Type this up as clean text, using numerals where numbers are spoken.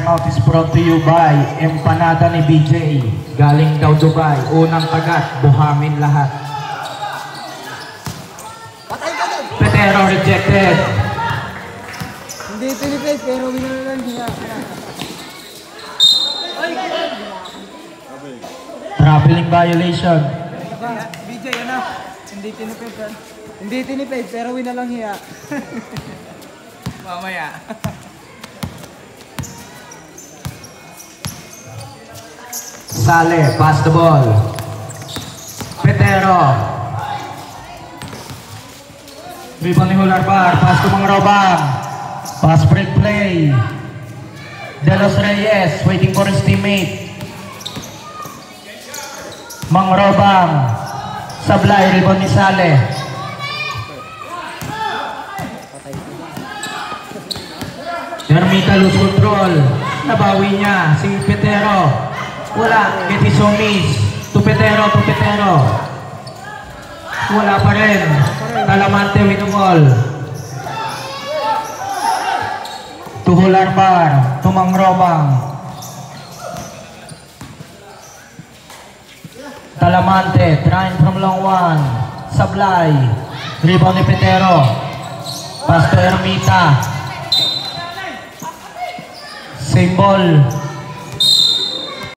timeout is brought to you by Empanada ni BJ. Galing daw Dubai. Unang kagat, buhangin lahat. Petero rejected. Hindi tinipid, pero winalan niya. Traveling violation. BJ, ano? Hindi tinipid. Hindi tinipid, pero winalang hiya. Mamaya. Sale, pass the ball. Petero. Rebound ni Hularbar, pass to Mang Robang. Pass break play. De Los Reyes waiting for his teammate. Mang Robang. Sablay, rebound ni Sale. Ermita lose control. Nabawi niya si Petero. Wala, Getisomis. To Petero, to Petero. Wala pa rin. Talamante with the ball. To Hularbar, to Mang Robang. Talamante, trying from long one. Sablay. Rebound ni Petero. Pass to Ermita. Same ball.